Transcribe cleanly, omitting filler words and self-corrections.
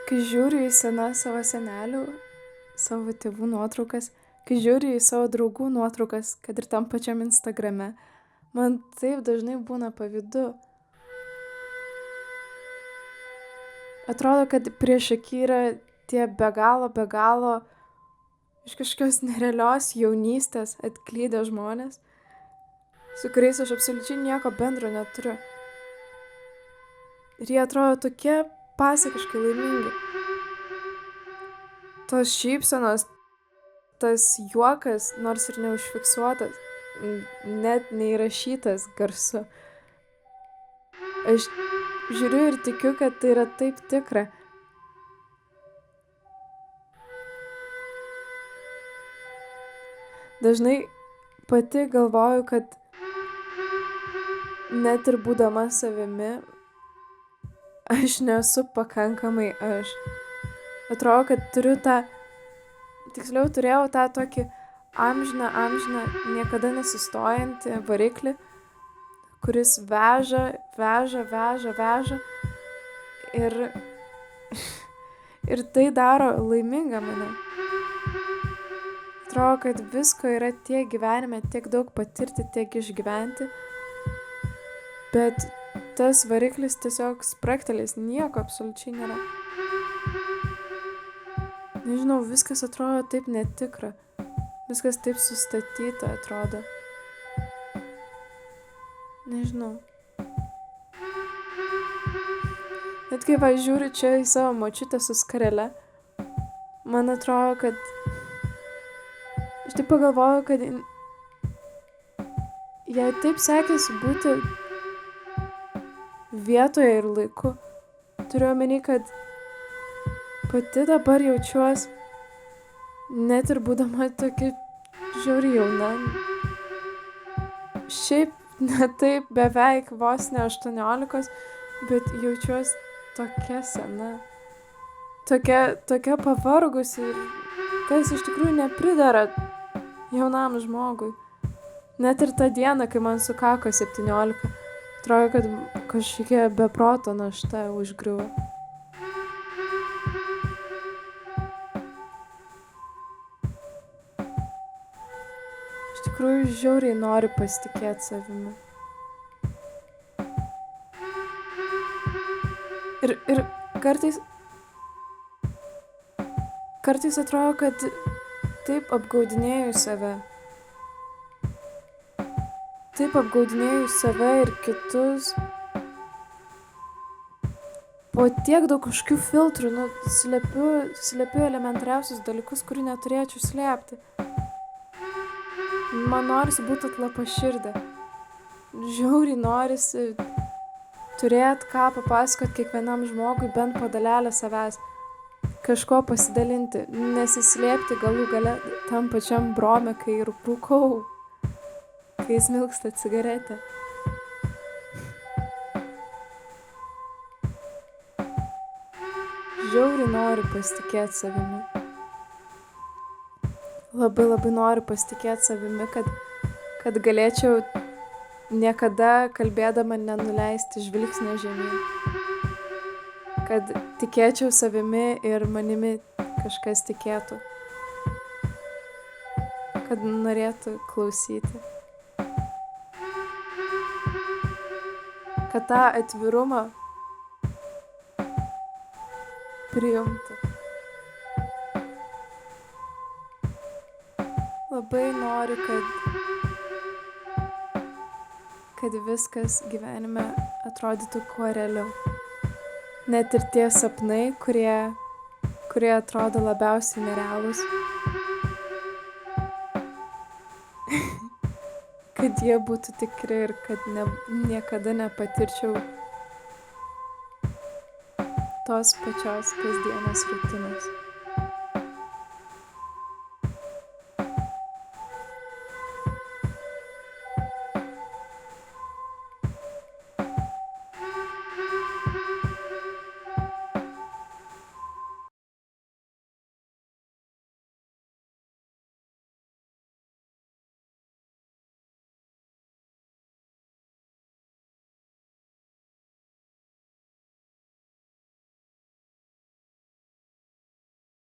Kai žiūriu į senas savo senelių, savo tėvų nuotraukas, kai žiūriu į savo draugų nuotraukas, kad ir tam pačiam Instagrame, man taip dažnai būna pavydu. Atrodo, kad prieš akį yra tie be galo iš kažkokios nerealios jaunystės atklydę žmonės, su kuriais aš absoliučiai nieko bendro neturiu. Ir jie atrodo tokie pasakiškai laimingi. Tos šypsenos, tas juokas, nors ir neužfiksuotas, net neįrašytas garsu. Aš žiūriu ir tikiu, kad tai yra taip tikra. Dažnai pati galvoju, kad net ir būdama savimi, aš nesu pakankamai aš. Atrodo, kad tiksliau turėjau tą tokį amžiną, niekada nesustojantį variklį, kuris veža ir, ir tai daro laimingą mane. Atrodo, kad visko yra tiek gyvenime, tiek daug patirti, tiek išgyventi, bet tas variklis tiesiog spragtelės, nieko absoliučiai nėra. Nežinau, viskas atrodo taip netikra, viskas taip sustatyta atrodo. Nežinau. Net kai žiūriu čia į savo močiutę su skarele, man atrodo, kad aš taip pagalvoju, kad jai taip sekėsi būti vietoje ir laiku. Turiu omeny, kad pati dabar jaučiuos, net ir būdama tokia žiauriai jauna. Šiaip ne taip beveik vos ne 18, bet jaučiuos tokia sena. Tokia pavargusi ir kas iš tikrųjų nepridera jaunam žmogui. Net ir tą dieną, kai man sukako 17, atrodo, kad kažkokia beproto našta užgriuvo. Iš tikrųjų žiauriai noriu pasitikėti savimi. Ir kartais atrodo, kad taip apgaudinėju save. Taip apgaudinėju save ir kitus. Po tiek daug kažkokių filtrų, slepiu elementariausius dalykus, kurių neturėčiau slėpti. Man norisi būti atlapaširdė. Žiauriai norisi turėti ką papasakot kiekvienam žmogui, bent po dalelę savęs. Kažko pasidalinti, nesislėpti galų gale tam pačiam brome, kai ir rūkau, kai smilksta cigaretė. Žiauriai noriu pasitikėti savimi. Labai noriu pasitikėti savimi, kad galėčiau niekada kalbėdama nenuleisti žvilgsnio žemyn. Kad tikėčiau savimi ir manimi kažkas tikėtų. Kad norėtų klausyti. Kad tą atvirumą priimtų. Labai noriu, kad viskas gyvenime atrodytų kuo realiau. Net ir tie sapnai, kurie atrodo labiausiai nerealūs. Kad jie būtų tikri ir kad niekada nepatirčiau tos pačios kasdienės rutinos.